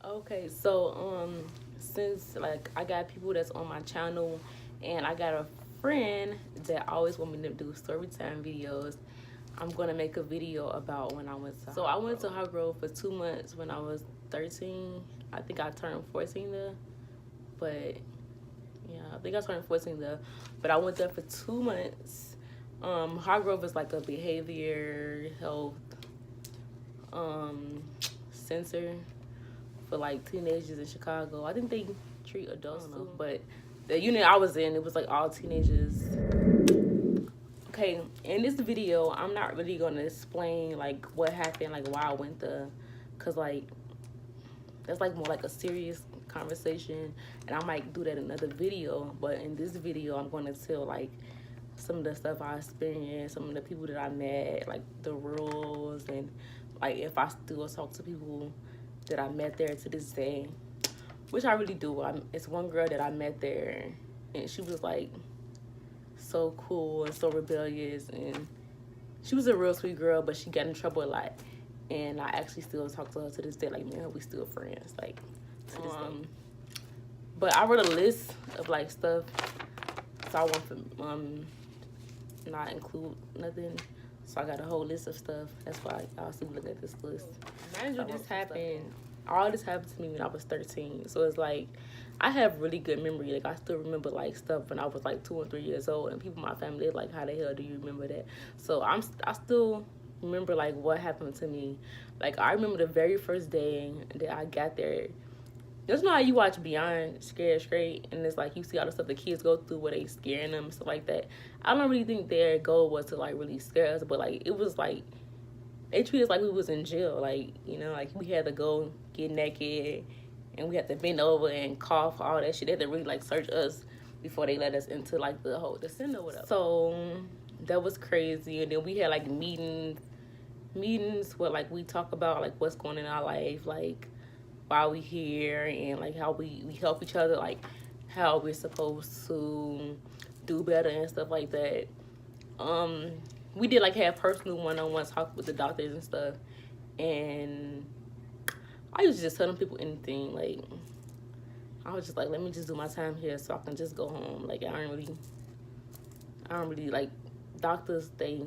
Okay, so since like I got people that's on my channel, and I got a friend that always want me to do story time videos, I'm gonna make a video about when I went to. So I went to Hartgrove for 2 months when I was 13. I think I turned 14 there, but yeah, I think I turned 14 there. But I went there for 2 months. Hartgrove is like a behavior health center for like teenagers in Chicago. I think they treat adults too, but the unit I was in, it was like all teenagers. Okay, in this video, I'm not really gonna explain like what happened, like why I went there, cause like that's like more like a serious conversation, and I might do that in another video. But in this video, I'm gonna tell like some of the stuff I experienced, some of the people that I met, like the rules, and like if I still talk to people that I met there to this day, which I really do. It's one girl that I met there, and she was like so cool and so rebellious, and she was a real sweet girl, but she got in trouble a lot. And I actually still talk to her to this day. Like, man, we still friends. Like, to this day. But I wrote a list of like stuff, so I want to not include nothing. So I got a whole list of stuff. That's why y'all see me look at this list. Mind you, this happened. All this happened to me when I was 13. So it's like I have really good memory. Like I still remember like stuff when I was like 2 or 3 years old, and people in my family they're like, "How the hell do you remember that?" So I still remember like what happened to me. Like I remember the very first day that I got there. Just know how you watch Beyond Scared Straight, and it's like you see all the stuff the kids go through where they scaring them and stuff like that. I don't really think their goal was to like really scare us, but like it was like they treated us like we was in jail. Like, you know, like we had to go get naked and we had to bend over and cough, all that shit. They had to really like search us before they let us into like the center or whatever. So that was crazy. And then we had like meetings where like we talk about like what's going on in our life, like why we here, and like how we help each other, like how we're supposed to do better and stuff like that. We did like have personal one-on-one talk with the doctors and stuff, and I used to just telling people anything. Like I was just like, let me just do my time here so I can just go home. Like I don't really like doctors. They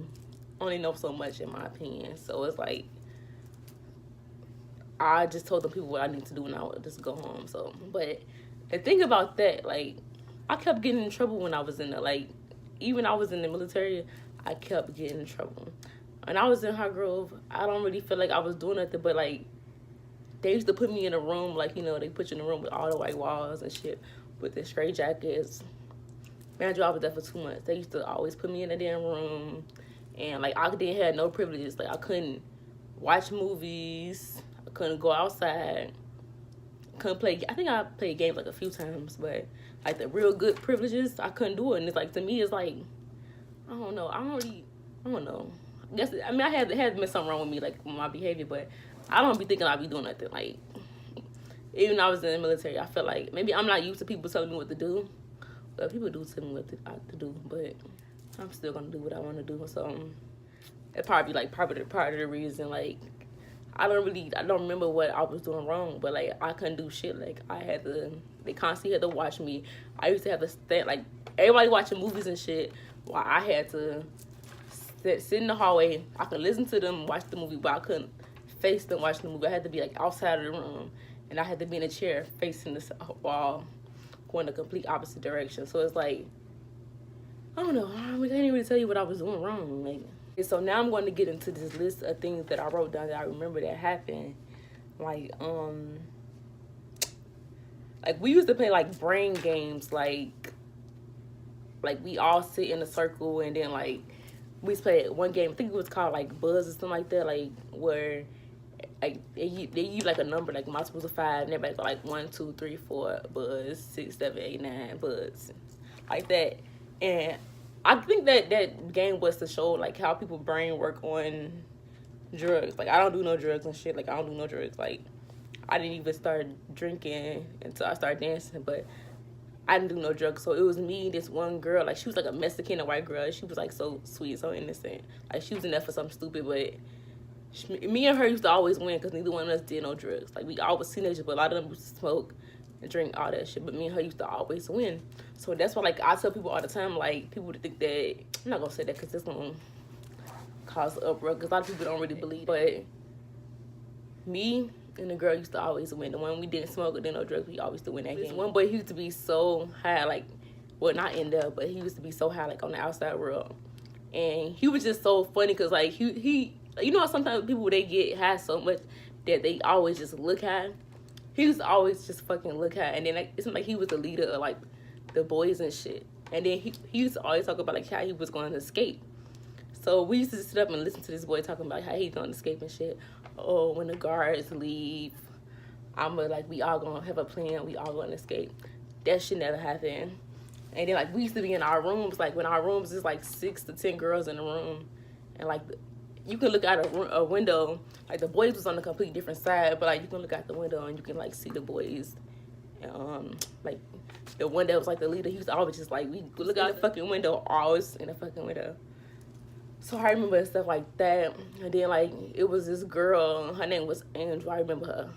only know so much in my opinion. So it's like I just told the people what I need to do and I would just go home. So, but the thing about that, like, I kept getting in trouble when I was in there. Like, even I was in the military, I kept getting in trouble. And I was in Hartgrove, I don't really feel like I was doing nothing, but like, they used to put me in a room, like, you know, they put you in a room with all the white walls and shit, with the straight jackets. Man, I was there for 2 months. They used to always put me in a damn room, and like, I didn't have no privileges. Like, I couldn't watch movies, I couldn't go outside, couldn't play. I think I played games like a few times, but like the real good privileges, I couldn't do it. And it's like, to me, it's like, I don't know. I don't know. I guess, I mean, I had been something wrong with me, like with my behavior, but I don't be thinking I'd be doing nothing. Like, even though I was in the military, I feel like maybe I'm not used to people telling me what to do. But people do tell me what to do, but I'm still gonna do what I want to do. So it probably be like part of the reason. Like I don't remember what I was doing wrong, but like I couldn't do shit. Like they constantly had to watch me. I used to have to stand, like everybody watching movies and shit, while I had to sit in the hallway. I could listen to them watch the movie, but I couldn't face them watching the movie. I had to be like outside of the room, and I had to be in a chair facing this wall, going the complete opposite direction. So it's like, I don't know. I can't even really tell you what I was doing wrong. Like, so now I'm going to get into this list of things that I wrote down that I remember that happened. Like we used to play like brain games. Like we all sit in a circle, and then like we used to play one game. I think it was called like Buzz or something like that. Like where like they use like a number like multiples of 5, and everybody go like 1, 2, 3, 4 Buzz, 6, 7, 8, 9 Buzz, like that. And I think that game was to show like how people brain work on drugs. Like I don't do no drugs and shit. Like I don't do no drugs. Like I didn't even start drinking until I started dancing, but I didn't do no drugs. So it was me, this one girl, like she was like a Mexican, a white girl. She was like so sweet, so innocent. Like she was in there for something stupid, but Me and her used to always win because neither one of us did no drugs. Like, we all was teenagers, but a lot of them used to smoke and drink all that shit. But me and her used to always win. So that's why, like, I tell people all the time, like, people to think that, I'm not gonna say that because it's gonna cause uproar because a lot of people don't really believe. But me and the girl used to always win. The one we didn't smoke or did no drugs, we always used to win that game. One boy, he used to be so high, like, well, not in there, but he used to be so high, like, on the outside world. And he was just so funny because, like, he you know, sometimes people, they get high so much that they always just look high. He used to always just fucking look high. And then, like, it's like he was the leader of, like, the boys and shit. And then he used to always talk about, like, how he was going to escape. So we used to sit up and listen to this boy talking about how he's going to escape and shit. Oh, when the guards leave, we all going to have a plan. We all going to escape. That shit never happened. And then, like, we used to be in our rooms. Like, when our rooms is, like, 6 to 10 girls in the room. And, like, you can look out a window. Like, the boys was on a completely different side. But, like, you can look out the window and you can, like, see the boys. And, like, the one that was, like, the leader, he was always just, like, we look out the fucking window. Always in the fucking window. So I remember stuff like that. And then, like, it was this girl. Her name was Angel. I remember her.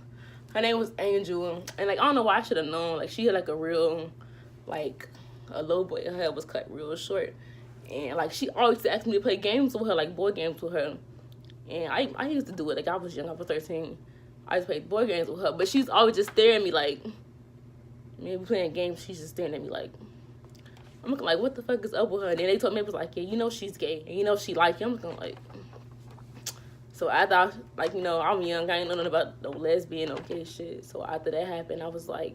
Her name was Angel. And, like, I don't know why I should have known. Like, she had, like, a real, like, a low boy. Her hair was cut real short. And, like, she always asked me to play games with her, like, board games with her. And I used to do it. Like, I was young. I was 13. I just played board games with her. But she's always just staring at me, like, maybe playing games. She's just staring at me, like, I'm looking like, what the fuck is up with her? And then they told me, it was like, yeah, you know she's gay. And you know she like you. I'm looking like, so I thought, like, you know, I'm young. I ain't know nothing about no lesbian, no gay shit. So after that happened, I was like,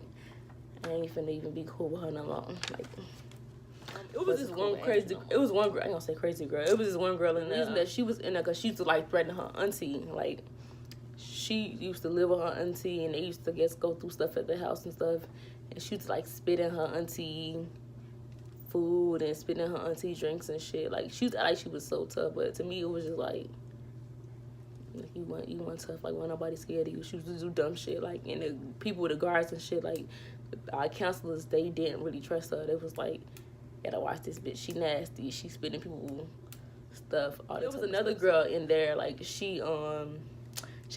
I ain't finna even be cool with her no more. Like, it was this one crazy, it was one girl, I ain't gonna say crazy girl. It was this one girl in there. The reason that she was in there, because she used to, like, threaten her auntie. Like, she used to live with her auntie, and they used to, go through stuff at the house and stuff. And she used to, like, spit in her auntie food and spit in her auntie drinks and shit. Like, she was so tough, but to me, it was just like you weren't tough. Like, when nobody scared of you. She used to do dumb shit. Like, and the people with the guards and shit, like, our counselors, they didn't really trust her. They was like, gotta watch this bitch. She nasty. She spitting people stuff. There was another girl in there. Like, she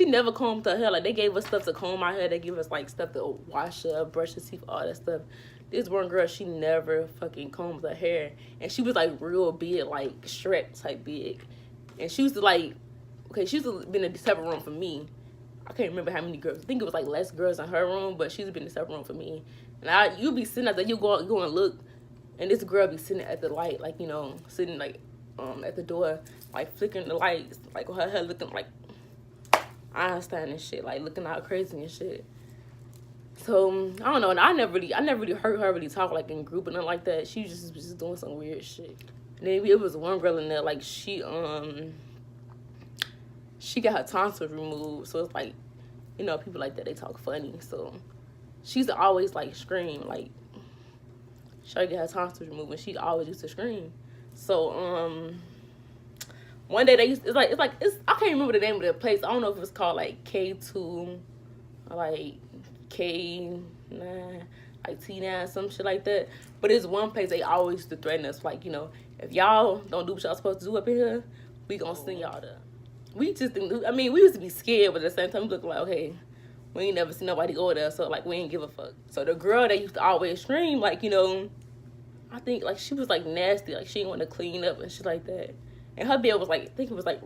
never combed her hair. Like, they gave us stuff to comb our hair. They gave us, like, stuff to wash her, brush her teeth, all that stuff. This one girl, she never fucking combed her hair. And she was, like, real big, like, Shrek type big. And she used to, like, okay, she used to be in a separate room from me. I can't remember how many girls. I think it was, like, less girls in her room, but she used to be in a separate room from me. And you'd be sitting out there, you go and look, and this girl be sitting at the light, like, you know, sitting, like, at the door, like, flickering the lights, like, with her hair looking, like, Einstein and shit, like, looking all crazy and shit. So, I don't know, and I never really heard her really talk, like, in group and nothing like that. She was just doing some weird shit. And then it was one girl in there, like, she got her tonsils removed, so it's like, you know, people like that, they talk funny, so she used to always, like, scream, like, she got her tonsils removed, and she always used to scream. So, one day it's I can't remember the name of the place. I don't know if it's called, like, K2 or, like, K9, like, T9, some shit like that. But it's one place they always used to threaten us, like, you know, if y'all don't do what y'all supposed to do up in here, we gonna send y'all there. We just didn't, I mean, we used to be scared, but at the same time, we looked like, okay, we ain't never seen nobody go there, so, like, we ain't give a fuck. So the girl that used to always scream, like, you know, I think, like, she was, like, nasty, like, she didn't want to clean up and shit like that. And her bed was, like, I think it was, like,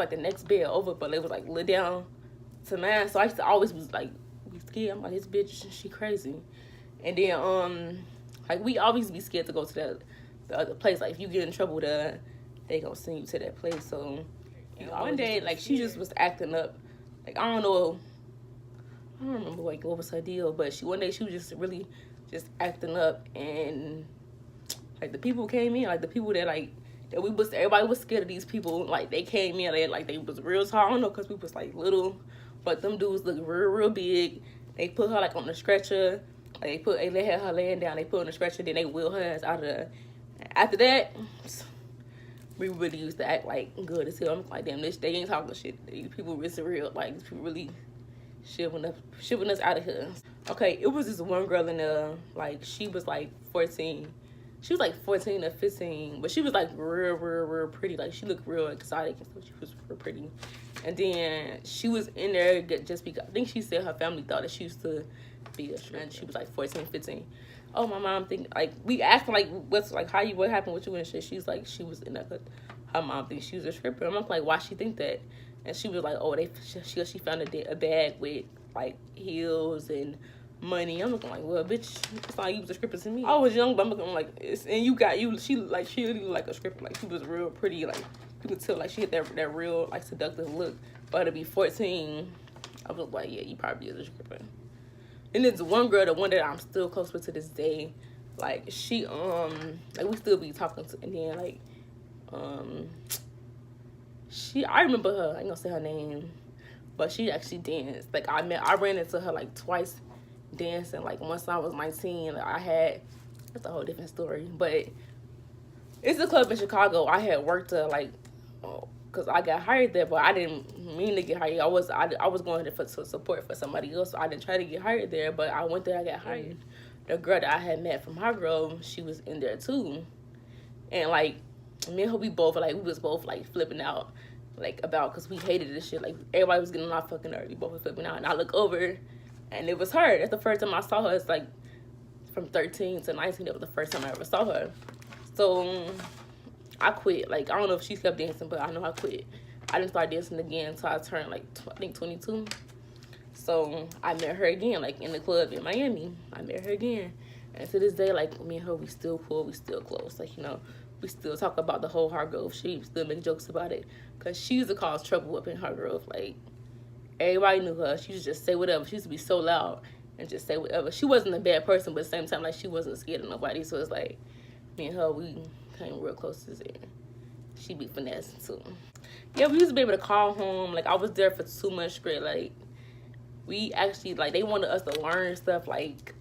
the next bed over, but it was, like, lit down to mine. So I used to always was, like, be scared. I'm like, this bitch, she crazy. And then, like, we always be scared to go to the other place. Like, if you get in trouble there, they gonna send you to that place. So, one day, like, she just was acting up. Like, I don't remember, like, what was her deal, but one day she was just really just acting up, and, like, the people came in, like, the people that, like, everybody was scared of these people. Like, they came in, they was real tall. I don't know, because we was, like, little, but them dudes look real, real big. They put her, like, on the stretcher. Like, they had her laying down. They put her on the stretcher, then they wheel her ass out of there. After that, we really used to act, like, good as hell. I'm like, damn, they ain't talking shit. These people really real. Like, these people really shipping us out of here. Okay, it was this one girl in there, like, she was, like, 14. She was like 14 or 15, but she was like real pretty. Like she looked real exotic and stuff. She was real pretty. And then she was in there just because I think she said her family thought that she used to be a stripper. And she was like 14, 15. Oh, my mom think like we asked her like what happened with you and shit. She's like she was in that. Her mom thinks she was a stripper. I'm like, why she think that? And she was like, oh, she found a bag with like heels and money. I'm looking like, well, bitch, it's like you was a stripper to me. I was young, but I'm looking like, she really like a stripper. Like she was real pretty. Like you could tell like she had that real like seductive look. But to be 14, I was like, yeah, you probably is a stripper. And there's one girl, the one that I'm still close with to this day. Like she like we still be talking to, and then like I remember her. I ain't gonna say her name, but she actually danced. Like I ran into her like twice dancing. Like once I was 19, like, that's a whole different story. But it's a club in Chicago. I had worked to like, cause I got hired there, but I didn't mean to get hired. I was going there for support for somebody else. So I didn't try to get hired there, but I went there. I got hired. The girl that I had met from Hartgrove, she was in there too, and like me and her, we was both like flipping out, like about because we hated this shit. Like everybody was getting on our fucking nerves. We both were flipping out, and I look over, and it was her. That's the first time I saw her. It's like from 13 to 19. That was the first time I ever saw her. So I quit. Like I don't know if she kept dancing, but I know I quit. I didn't start dancing again until I turned like I think 22. So I met her again, like in the club in Miami. I met her again, and to this day, like me and her, we still cool. We still close. Like we still talk about the whole Hartgrove shit. We still make jokes about it. Because she used to cause trouble up in Hartgrove. Like, everybody knew her. She used to just say whatever. She used to be so loud and just say whatever. She wasn't a bad person, but at the same time, like, she wasn't scared of nobody. So it's like, me and her, we came real close to there. She be finessing, too. Yeah, we used to be able to call home. Like, I was there for 2 months straight. Like, we actually, like, they wanted us to learn stuff, like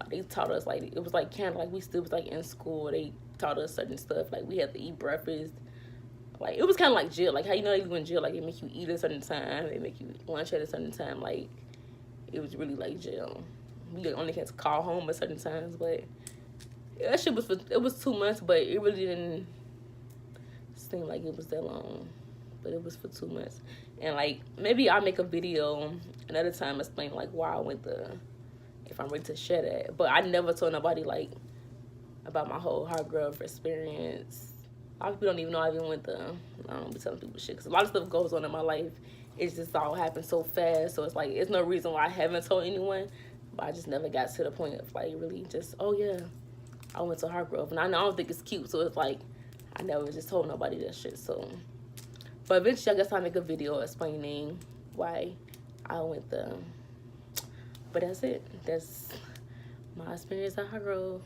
they taught us, like, it was, like, kind of like we still was, like, in school. They taught us certain stuff. Like, we had to eat breakfast. Like, it was kind of like jail. Like, how you know you in jail? Like, they make you eat at a certain time. They make you lunch at a certain time. Like, it was really like jail. We only had to call home at certain times. But that shit it was 2 months, but it really didn't seem like it was that long. But it was for 2 months. And, like, maybe I'll make a video another time explaining, like, why I went to... if I'm ready to share that. But I never told nobody, like, about my whole Hartgrove experience. A lot of people don't even know I even went there. I don't be telling people shit. Because a lot of stuff goes on in my life. It's just all happened so fast. So it's like, it's no reason why I haven't told anyone. But I just never got to the point of, like, really just, oh, yeah, I went to Hartgrove. And I don't think it's cute. So it's like, I never just told nobody that shit. So, but eventually, I guess I'll make a video explaining why I went there. But that's it. That's my experience at Hartgrove.